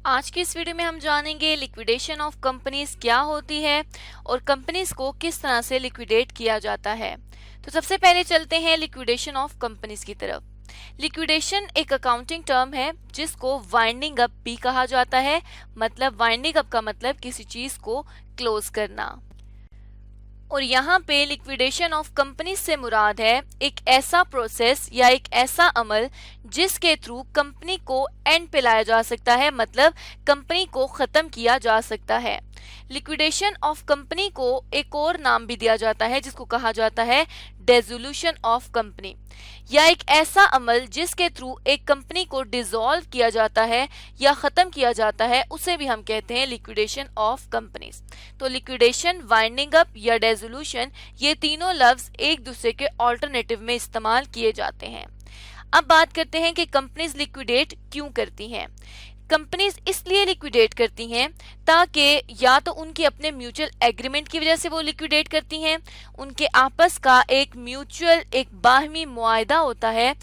आज की इस वीडियो में हम जानेंगे लिक्विडेशन ऑफ कंपनीज क्या होती है और कंपनीज को किस तरह से लिक्विडेट किया जाता है। तो सबसे पहले चलते हैं लिक्विडेशन ऑफ कंपनीज की तरफ। लिक्विडेशन एक अकाउंटिंग टर्म है जिसको वाइंडिंग अप भी कहा जाता है। मतलब वाइंडिंग अप का मतलब किसी चीज को क्लोज करना। और यहाँ पे लिक्विडेशन ऑफ कंपनी से मुराद है एक ऐसा प्रोसेस या एक ऐसा अमल जिसके थ्रू कंपनी को एंड पे लाया जा सकता है, मतलब कंपनी को खत्म किया जा सकता है। लिक्विडेशन ऑफ कंपनी को एक और नाम भी दिया जाता है जिसको कहा जाता है डिसोल्यूशन ऑफ कंपनी, या एक ऐसा अमल जिसके थ्रू एक कंपनी को डिसॉल्व किया जाता है या खत्म किया जाता है, उसे भी हम कहते हैं लिक्विडेशन ऑफ कंपनीज। तो लिक्विडेशन, वाइंडिंग अप या डिसोल्यूशन, ये तीनों लफ्ज एक दूसरे के ऑल्टरनेटिव में इस्तेमाल किए जाते हैं। अब बात करते हैं कि कंपनीज लिक्विडेट क्यों करती हैं। कंपनीज इसलिए लिक्विडेट करती हैं ताकि या तो उनके अपने म्यूचुअल एग्रीमेंट की वजह से वो लिक्विडेट करती हैं, उनके आपस का एक म्यूचुअल एक बाहमी मुआहदा होता है,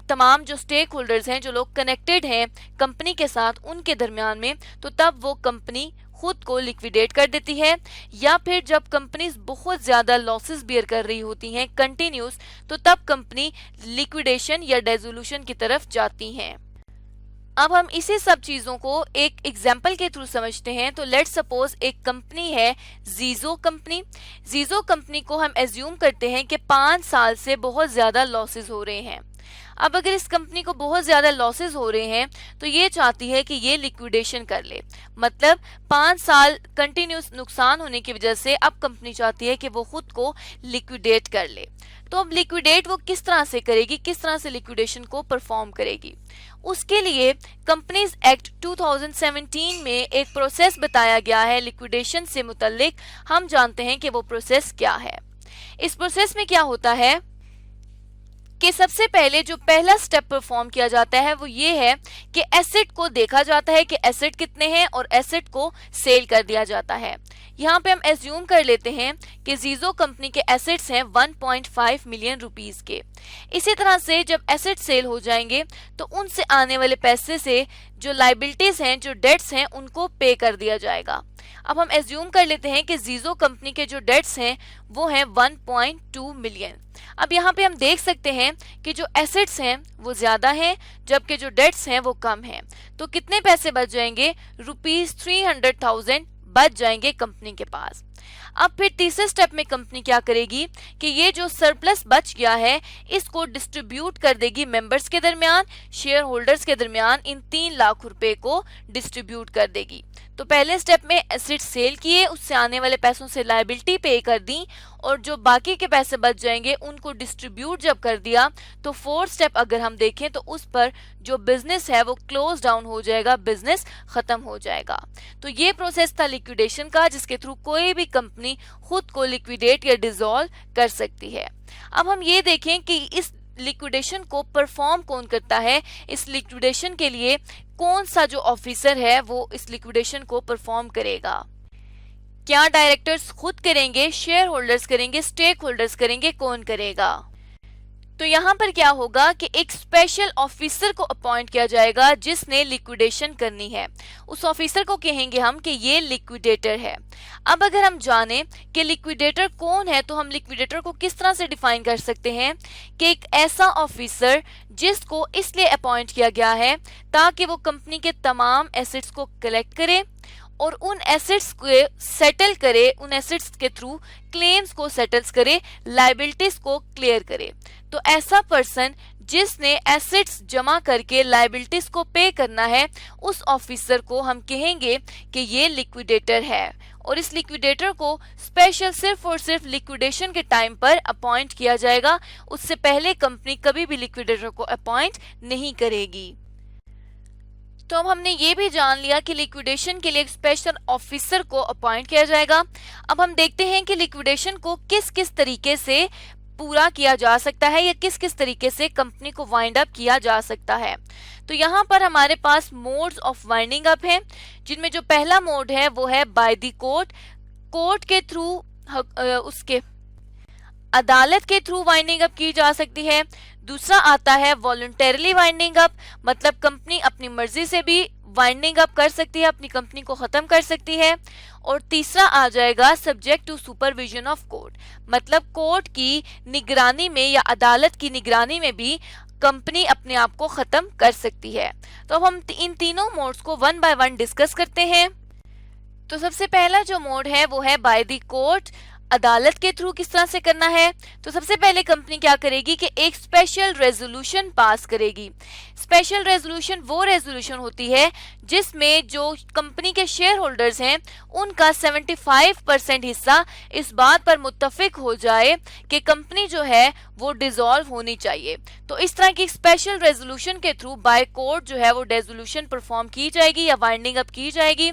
तमाम जो स्टेक होल्डर्स हैं, जो लोग कनेक्टेड हैं कंपनी के साथ, उनके दरमियान में, तो तब वो कंपनी खुद को लिक्विडेट कर देती है। या फिर जब कंपनीज बहुत ज्यादा लॉसेस बियर कर रही होती हैं कंटिन्यूस, तो तब कंपनी लिक्विडेशन या डिसोल्यूशन की तरफ जाती हैं। अब हम इसी सब चीजों को एक एग्जाम्पल के थ्रू समझते हैं। तो लेट्स सपोज एक कंपनी है जीजो कंपनी। जीजो कंपनी को हम एज्यूम करते हैं कि 5 साल से बहुत ज्यादा लॉसेस हो रहे हैं। अब अगर इस कंपनी को बहुत ज्यादा लॉसेस हो रहे हैं तो ये चाहती है कि ये लिक्विडेशन कर ले। मतलब 5 साल कंटिन्यूस नुकसान होने की वजह से अब कंपनी चाहती है कि वो खुद को लिक्विडेट कर ले। तो अब लिक्विडेट वो किस तरह से करेगी, किस तरह से लिक्विडेशन को परफॉर्म करेगी? उसके लिए कंपनीज एक्ट 2017 में एक प्रोसेस बताया गया है लिक्विडेशन से मुतल्लिक। हम जानते हैं कि वो प्रोसेस क्या है। इस प्रोसेस में क्या होता है कि सबसे पहले जो पहला स्टेप परफॉर्म किया जाता है वो ये है कि एसेट को देखा जाता है कि एसेट कितने हैं और एसेट को सेल कर दिया जाता है। यहाँ पे हम एज्यूम कर लेते हैं कि जीजो कंपनी के एसेट्स हैं 1.5 मिलियन रुपीस के। इसी तरह से जब एसेट सेल हो जाएंगे तो उनसे आने वाले पैसे से जो लाइबिलिटीज हैं, जो डेट्स हैं, उनको पे कर दिया जाएगा। अब हम एज्यूम कर लेते हैं कि जीजो कंपनी के जो डेट्स हैं वो हैं 1.2 मिलियन। अब यहाँ पे हम देख सकते हैं कि जो एसेट्स हैं वो ज्यादा हैं जबकि जो डेट्स हैं वो कम हैं। तो कितने पैसे बच जाएंगे? ₹300,000 बच जाएंगे कंपनी के पास। अब फिर तीसरे स्टेप में कंपनी क्या करेगी कि ये जो सरप्लस बच गया है इसको डिस्ट्रीब्यूट कर देगी मेंबर्स के दरमियान, शेयर होल्डर्स के दरमियान। इन 3 लाख रुपए को डिस्ट्रीब्यूट कर देगी। तो पहले स्टेप में एसेट सेल किए, उससे आने वाले पैसों से लायबिलिटी पे कर दी, और जो बाकी के पैसे बच जाएंगे उनको डिस्ट्रीब्यूट जब कर दिया, तो 4th स्टेप अगर हम देखें तो उस पर जो बिजनेस है वो क्लोज डाउन हो जाएगा, बिजनेस खत्म हो जाएगा। तो ये प्रोसेस था लिक्विडेशन का जिसके थ्रू कोई भी कंपनी खुद को लिक्विडेट या डिसॉल्व कर सकती है। अब हम ये देखें कि इस लिक्विडेशन को परफॉर्म कौन करता है। इस लिक्विडेशन के लिए कौन सा जो ऑफिसर है वो इस लिक्विडेशन को परफॉर्म करेगा? क्या डायरेक्टर्स खुद करेंगे, शेयर होल्डर्स करेंगे, स्टेक होल्डर्स करेंगे, कौन करेगा? तो यहाँ पर क्या होगा कि एक स्पेशल ऑफिसर को अपॉइंट किया जाएगा जिसने लिक्विडेशन करनी है। उस ऑफिसर को कहेंगे हम कि ये लिक्विडेटर है। अब अगर हम जाने कि लिक्विडेटर कौन है तो हम लिक्विडेटर को किस तरह से डिफाइन कर सकते हैं कि एक ऐसा ऑफिसर जिसको इसलिए अपॉइंट किया गया है ताकि वो कंपनी के तमाम एसेट्स को कलेक्ट करे और उन एसेट्स को सेटल करे, उन एसेट्स के थ्रू क्लेम्स को सेटल्स करे, लायबिलिटीज को क्लियर करे। तो ऐसा पर्सन जिसने एसेट्स जमा करके लायबिलिटीज को पे करना है, उस ऑफिसर को हम कहेंगे कि ये लिक्विडेटर है। और इस लिक्विडेटर को स्पेशल सिर्फ और सिर्फ लिक्विडेशन के टाइम पर अपॉइंट किया जाएगा। उससे पहले कंपनी कभी भी लिक्विडेटर को अपॉइंट नहीं करेगी। तो अब हमने ये भी जान लिया कि लिक्विडेशन के लिए एक स्पेशल ऑफिसर को अपॉइंट किया जाएगा। अब हम देखते हैं कि लिक्विडेशन को किस किस तरीके से पूरा किया जा सकता है या किस किस तरीके से कंपनी को वाइंड अप किया जा सकता है। तो यहाँ पर हमारे पास मोड्स ऑफ वाइंडिंग अप हैं, जिनमें जो पहला मोड है वो है बाय द कोर्ट। कोर्ट के थ्रू उसके अदालत के थ्रू वाइंडिंग अप की जा सकती है। दूसरा आता है वॉलंटरली वाइंडिंग अप, मतलब कंपनी अपनी मर्जी से भी वाइंडिंग अप कर सकती है, अपनी कंपनी को खत्म कर सकती है। और तीसरा आ जाएगा subject to supervision of court, मतलब कोर्ट की निगरानी में या अदालत की निगरानी में भी कंपनी अपने आप को खत्म कर सकती है। तो अब हम इन तीनों मोड्स को वन बाय वन डिस्कस करते हैं। तो सबसे पहला जो मोड है वो है बाय द कोर्ट, अदालत के थ्रू किस तरह से करना है। तो सबसे पहले कंपनी क्या करेगी कि एक स्पेशल रेजोल्यूशन पास करेगी। स्पेशल रेजोल्यूशन वो रेजोल्यूशन होती है जिसमें जो कंपनी के शेयर होल्डर्स हैं उनका 75% हिस्सा इस बात पर मुत्तफिक हो जाए कि कंपनी जो है वो डिसॉल्व होनी चाहिए। तो इस तरह की स्पेशल रेजोल्यूशन के थ्रू बाय कोर्ट जो है वो रेजोल्यूशन परफॉर्म की जाएगी या वाइंडिंग अप की जाएगी।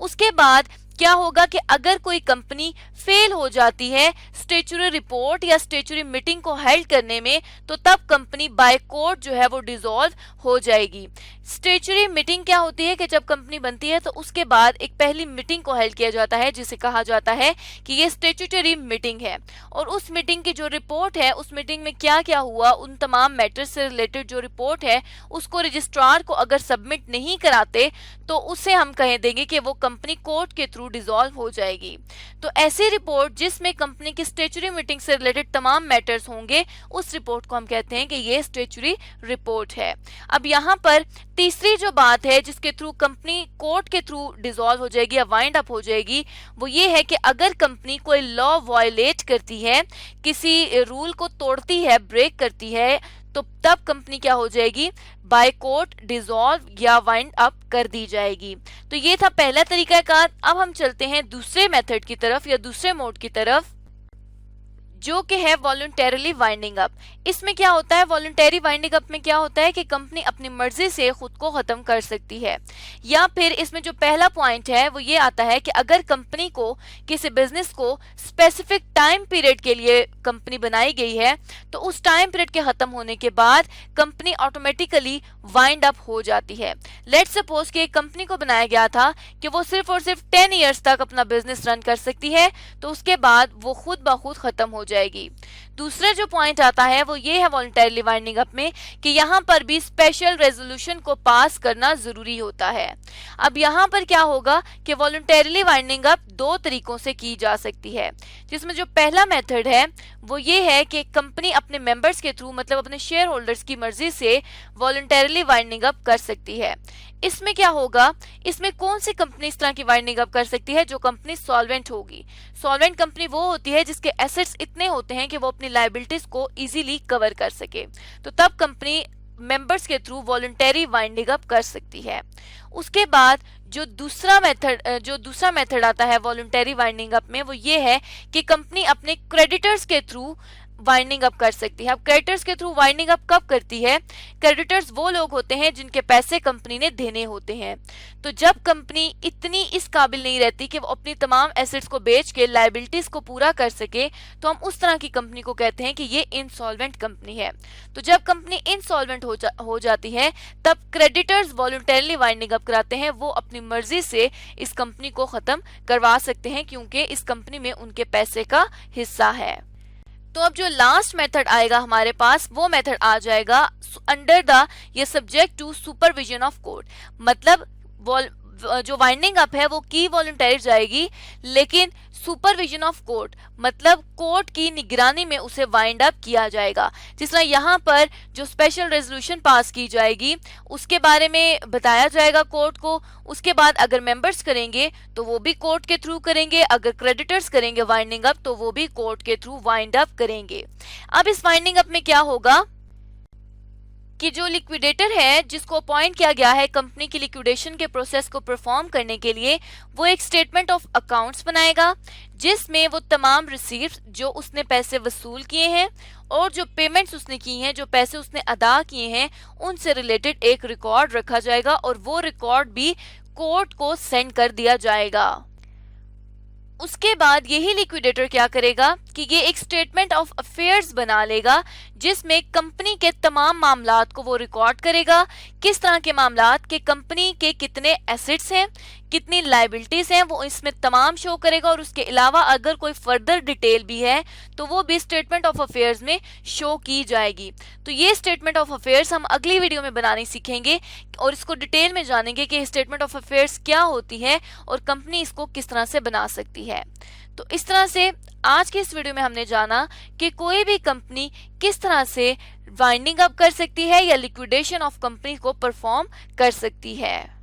उसके बाद क्या होगा कि अगर कोई कंपनी फेल हो जाती है स्टैट्यूटरी रिपोर्ट या स्टैट्यूटरी मीटिंग को हेल्ड करने में, तो तब कंपनी बाय कोर्ट जो है वो डिसॉल्व हो जाएगी। स्टैट्यूटरी मीटिंग क्या होती है कि जब कंपनी बनती है तो उसके बाद एक पहली मीटिंग को हेल्ड किया जाता है जिसे कहा जाता है कि ये स्टैट्यूटरी मीटिंग है। और उस मीटिंग की जो रिपोर्ट है, उस मीटिंग में क्या क्या हुआ, उन तमाम मैटर्स से रिलेटेड जो रिपोर्ट है उसको रजिस्ट्रार को अगर सबमिट नहीं कराते तो उसे हम कह देंगे कि वो कंपनी कोर्ट के थ्रू डिसॉल्व हो जाएगी। तो ऐसी रिपोर्ट जिसमें कंपनी की स्टैट्यूटरी मीटिंग से रिलेटेड तमाम मैटर्स होंगे, उस रिपोर्ट को हम कहते हैं कि ये स्टैट्यूटरी रिपोर्ट है। अब यहाँ पर तीसरी जो बात है जिसके थ्रू कंपनी कोर्ट के थ्रू डिसॉल्व हो जाएगी या वाइंड अप हो जाएगी, वो ये है कि अगर कंपनी कोई लॉ वायलेट करती है, किसी रूल को तोड़ती है, ब्रेक करती है, तो तब कंपनी क्या हो जाएगी, बाय कोर्ट डिसॉल्व या वाइंड अप कर दी जाएगी। तो ये था पहला तरीकाकार। अब हम चलते हैं दूसरे मेथड की तरफ या दूसरे मोड की तरफ, जो कि है वॉलंटरीली वाइंडिंग अप। इसमें क्या होता है, वॉलंटरी वाइंडिंग अप में क्या होता है कि कंपनी अपनी मर्जी से खुद को खत्म कर सकती है। या फिर इसमें जो पहला पॉइंट है वो ये आता है कि अगर कंपनी को, किसी बिजनेस को स्पेसिफिक टाइम पीरियड के लिए कंपनी बनाई गई है, तो उस टाइम पीरियड के खत्म होने के बाद कंपनी ऑटोमेटिकली वाइंड अप हो जाती है। लेट्स सपोज कि एक कंपनी को बनाया गया था कि वो सिर्फ और सिर्फ 10 ईयर्स तक अपना बिजनेस रन कर सकती है, तो उसके बाद वो खुद ब खुद खत्म हो जाएगी। दूसरा जो पॉइंट आता है वो ये है वॉलंटरीली वाइंडिंग अप में कि यहाँ पर भी स्पेशल रेजोल्यूशन को पास करना जरूरी होता है। अब यहाँ पर क्या होगा कि वॉलंटरीली वाइंडिंग अप दो तरीकों से की जा सकती है, जिसमें जो पहला मेथड है वो ये है कि कंपनी अपने मेंबर्स के थ्रू, मतलब अपने शेयर होल्डर्स की मर्जी से वॉलंटरीली वाइंडिंग अप कर सकती है। इसमें क्या होगा, इसमें कौन सी कंपनी इस तरह की वाइंडिंग अप कर सकती है, जो कंपनी सॉल्वेंट होगी। सॉल्वेंट कंपनी वो होती है जिसके एसेट्स इतने होते हैं कि वो अपनी लायबिलिटीज को इजीली कवर कर सके, तो तब कंपनी मेंबर्स के थ्रू वॉलंटरी वाइंडिंग अप कर सकती है। उसके बाद जो दूसरा मेथड आता है वॉलंटरी वाइंडिंग अप में, वो ये है कि कंपनी अपने क्रेडिटर्स के थ्रू वाइंडिंग अप कर सकती है। अब क्रेडिटर्स के थ्रू वाइंडिंग अप कब करती है, क्रेडिटर्स वो लोग होते हैं जिनके पैसे कंपनी ने देने होते हैं। तो जब कंपनी इतनी इस काबिल नहीं रहती कि वो अपनी तमाम एसेट्स को बेच के लायबिलिटीज को पूरा कर सके, तो हम उस तरह की कंपनी को कहते हैं कि ये इनसॉल्वेंट कंपनी है। तो जब कंपनी इनसॉल्वेंट हो जाती है, तब क्रेडिटर्स वॉलंटरीली वाइंडिंग अप कराते हैं। वो अपनी मर्जी से इस कंपनी को खत्म करवा सकते हैं क्योंकि इस कंपनी में उनके पैसे का हिस्सा है। तो अब जो लास्ट मेथड आएगा हमारे पास, वो मेथड आ जाएगा अंडर द या subject to supervision of court. मतलब जो वाइंडिंग अप है वो की वॉलंटरी जाएगी, लेकिन सुपरविजन ऑफ कोर्ट मतलब कोर्ट की निगरानी में उसे वाइंड अप किया जाएगा। जिस तरह यहाँ पर जो स्पेशल रेजोल्यूशन पास की जाएगी उसके बारे में बताया जाएगा कोर्ट को। उसके बाद अगर मेंबर्स करेंगे तो वो भी कोर्ट के थ्रू करेंगे, अगर क्रेडिटर्स करेंगे वाइंडिंग अप तो वो भी कोर्ट के थ्रू वाइंड अप करेंगे। अब इस वाइंडिंग अप में क्या होगा कि जो लिक्विडेटर है जिसको अपॉइंट किया गया है कंपनी की लिक्विडेशन के प्रोसेस को परफॉर्म करने के लिए, वो एक स्टेटमेंट ऑफ अकाउंट्स बनाएगा जिसमें वो तमाम रिसीव्स जो उसने पैसे वसूल किए हैं और जो पेमेंट्स उसने की हैं, जो पैसे उसने अदा किए हैं, उनसे रिलेटेड एक रिकॉर्ड रखा जाएगा और वो रिकॉर्ड भी कोर्ट को सेंड कर दिया जाएगा। उसके बाद यही लिक्विडेटर क्या करेगा कि ये एक स्टेटमेंट ऑफ अफेयर्स बना लेगा जिसमें कंपनी के तमाम मामलात को वो रिकॉर्ड करेगा। किस तरह के मामलात, कि कंपनी के कितने एसेट्स हैं, कितनी लायबिलिटीज हैं वो इसमें तमाम शो करेगा, और उसके अलावा अगर कोई फर्दर डिटेल भी है तो वो भी स्टेटमेंट ऑफ अफेयर्स में शो की जाएगी। तो ये स्टेटमेंट ऑफ अफेयर्स हम अगली वीडियो में बनाने सीखेंगे और इसको डिटेल में जानेंगे कि स्टेटमेंट ऑफ अफेयर्स क्या होती है और कंपनी इसको किस तरह से बना सकती है। तो इस तरह से आज के इस वीडियो में हमने जाना कि कोई भी कंपनी किस तरह से वाइंडिंग अप कर सकती है या लिक्विडेशन ऑफ कंपनी को परफॉर्म कर सकती है।